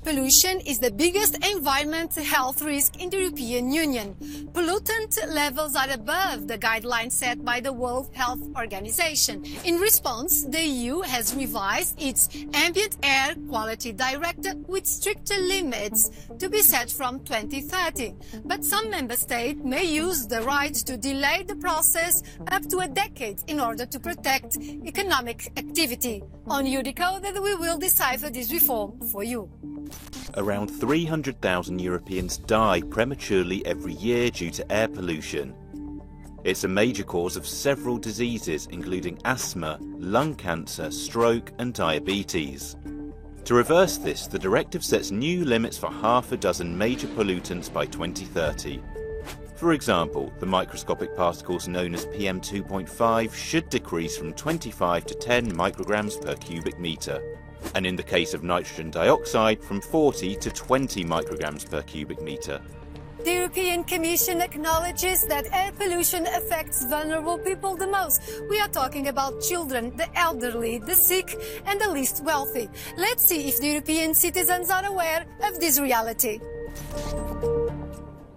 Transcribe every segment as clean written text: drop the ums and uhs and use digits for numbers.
pollution is the biggest environmental health risk in the European Union. Pollutant levels are above the guidelines set by the World Health Organization. In response, the EU has revised its Ambient Air Quality Directive with stricter limits to be set from 2030. But some member states may use the right to delay the process up to a decade in order to protect economic activity. On eu-decoded, we will decipher this reform for you. Around 300,000 Europeans die prematurely every year due to air pollution. It's a major cause of several diseases, including asthma, lung cancer, stroke and diabetes. To reverse this, the directive sets new limits for half a dozen major pollutants by 2030. For example, the microscopic particles known as PM2.5 should decrease from 25 to 10 micrograms per cubic metre, and in the case of nitrogen dioxide from 40 to 20 micrograms per cubic metre. The European Commission acknowledges that air pollution affects vulnerable people the most. We are talking about children, the elderly, the sick and the least wealthy. Let's see if the European citizens are aware of this reality.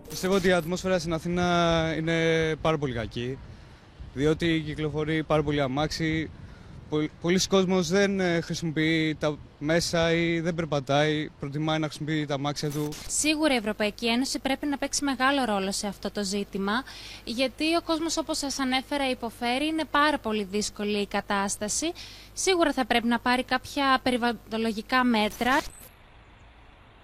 Πιστεύω ότι η ατμόσφαιρα στην Αθήνα είναι πάρα πολύ κακή, διότι κυκλοφορεί πάρα πολύ αμάξι. Πολλοί κόσμος δεν χρησιμοποιεί τα μέσα ή δεν περπατάει, προτιμάει να χρησιμοποιεί τα αμάξια του. Σίγουρα η Ευρωπαϊκή Ένωση πρέπει να παίξει μεγάλο ρόλο σε αυτό το ζήτημα, γιατί ο κόσμος, όπως σας ανέφερα, υποφέρει, είναι πάρα πολύ δύσκολη η κατάσταση. Σίγουρα θα πρέπει να πάρει κάποια περιβαλλοντολογικά μέτρα.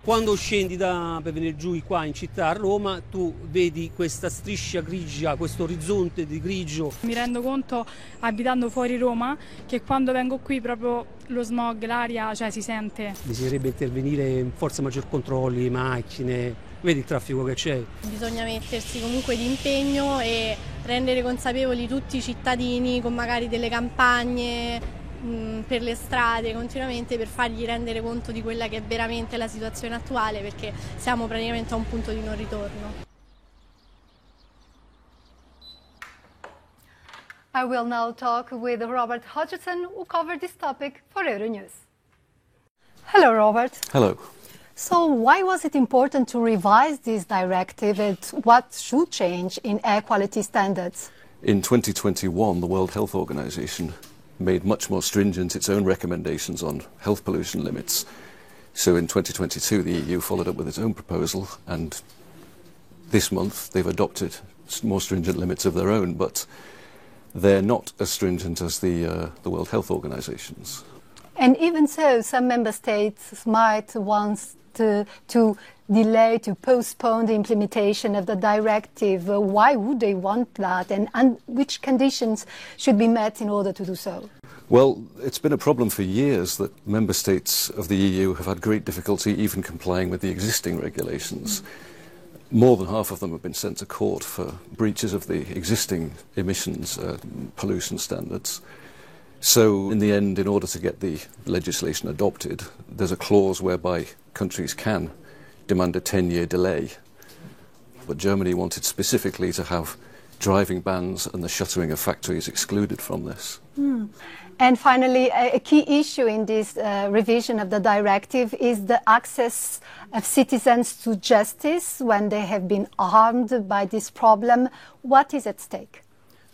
Quando scendi per venire giù qua in città a Roma, tu vedi questa striscia grigia, questo orizzonte di grigio. Mi rendo conto, abitando fuori Roma, che quando vengo qui proprio lo smog, l'aria, si sente. Bisognerebbe intervenire forse maggior controlli, macchine, vedi il traffico che c'è. Bisogna mettersi comunque di impegno e rendere consapevoli tutti i cittadini con magari delle campagne per le strade continuamente per fargli rendere conto di quella che è veramente la situazione attuale, perché siamo praticamente a un punto di non ritorno. I will now talk with Robert Hodgson, who covered this topic for Euronews. Hello, Robert. Hello. So why was it important to revise this directive and what should change in air quality standards? In 2021, the World Health Organization made much more stringent its own recommendations on health pollution limits. So in 2022, the EU followed up with its own proposal, and this month they've adopted more stringent limits of their own, but they're not as stringent as the World Health Organization's. And even so, some member states might want to delay, to postpone the implementation of the directive. Why would they want that, and which conditions should be met in order to do so? Well, it's been a problem for years that member states of the EU have had great difficulty even complying with the existing regulations. More than half of them have been sent to court for breaches of the existing emissions pollution standards. So in the end, in order to get the legislation adopted, there's a clause whereby countries can demand a 10-year delay. But Germany wanted specifically to have driving bans and the shuttering of factories excluded from this. And finally, a key issue in this revision of the directive is the access of citizens to justice when they have been harmed by this problem. What is at stake?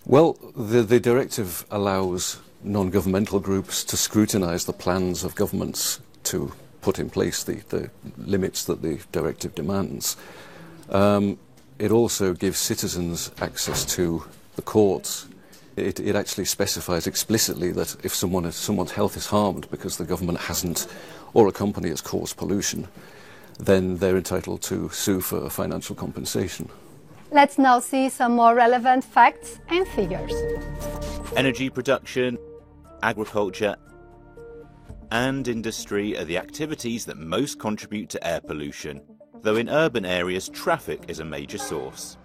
Well, the directive allows non-governmental groups to scrutinise the plans of governments to put in place the limits that the directive demands. It also gives citizens access to the courts. It actually specifies explicitly that if someone's health is harmed because the government hasn't, or a company has caused pollution, then they're entitled to sue for financial compensation. Let's now see some more relevant facts and figures. Energy production, agriculture and industry are the activities that most contribute to air pollution, though in urban areas traffic is a major source.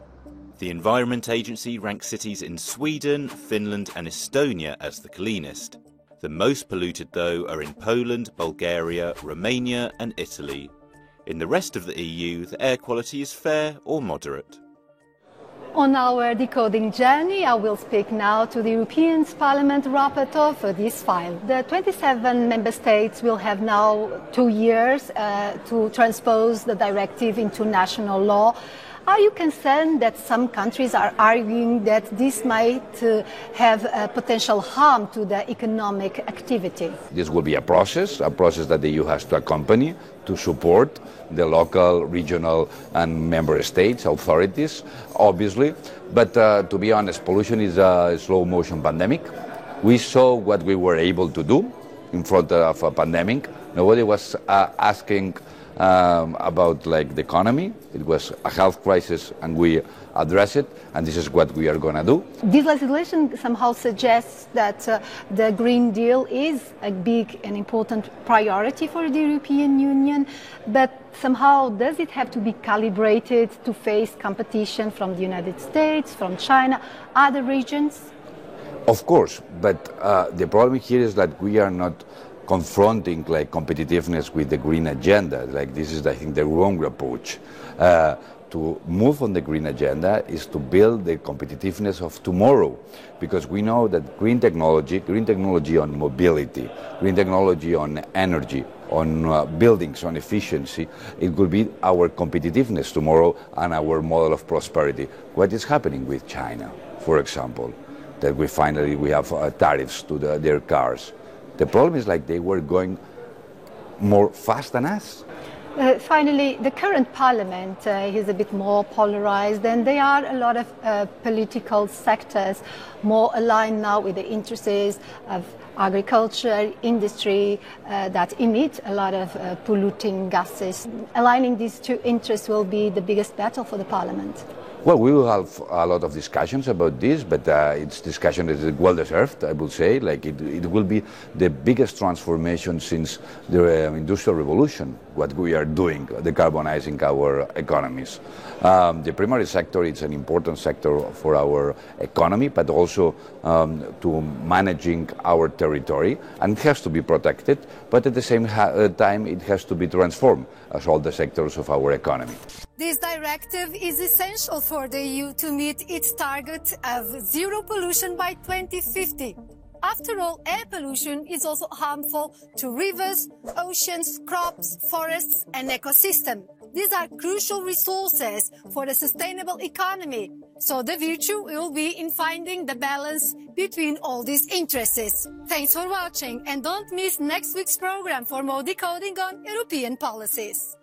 The Environment Agency ranks cities in Sweden, Finland and Estonia as the cleanest. The most polluted, though, are in Poland, Bulgaria, Romania and Italy. In the rest of the EU, the air quality is fair or moderate. On our decoding journey, I will speak now to the European Parliament rapporteur for this file. The 27 member states will have now 2 years to transpose the directive into national law. Are you concerned that some countries are arguing that this might have a potential harm to the economic activity? This will be a process that the EU has to accompany to support the local, regional and member states, authorities, obviously. But to be honest, pollution is a slow motion pandemic. We saw what we were able to do in front of a pandemic. Nobody was asking about like the economy. It was a health crisis and we address it, and this is what we are going to do. This legislation somehow suggests that the Green Deal is a big and important priority for the European Union, but somehow does it have to be calibrated to face competition from the United States, from China, other regions? Of course, but the problem here is that we are not confronting like competitiveness with the green agenda. Like this is, I think, the wrong approach. To move on the green agenda is to build the competitiveness of tomorrow, because we know that green technology on mobility, green technology on energy, on buildings, on efficiency, it will be our competitiveness tomorrow and our model of prosperity. What is happening with China, for example, that we have tariffs to their cars. The problem is like they were going more fast than us. Finally, the current parliament is a bit more polarized, and there are a lot of political sectors more aligned now with the interests of agriculture, industry that emit a lot of polluting gases. Aligning these two interests will be the biggest battle for the parliament. Well, we will have a lot of discussions about this, but it's discussion that is well deserved, I would say. Like it will be the biggest transformation since the Industrial Revolution, what we are doing, decarbonizing our economies. The primary sector is an important sector for our economy, but also to managing our territory, and it has to be protected, but at the same time it has to be transformed as all the sectors of our economy. This directive is essential for the EU to meet its target of zero pollution by 2050. After all, air pollution is also harmful to rivers, oceans, crops, forests and ecosystem. These are crucial resources for a sustainable economy. So the future will be in finding the balance between all these interests. Thanks for watching, and don't miss next week's program for more decoding on European policies.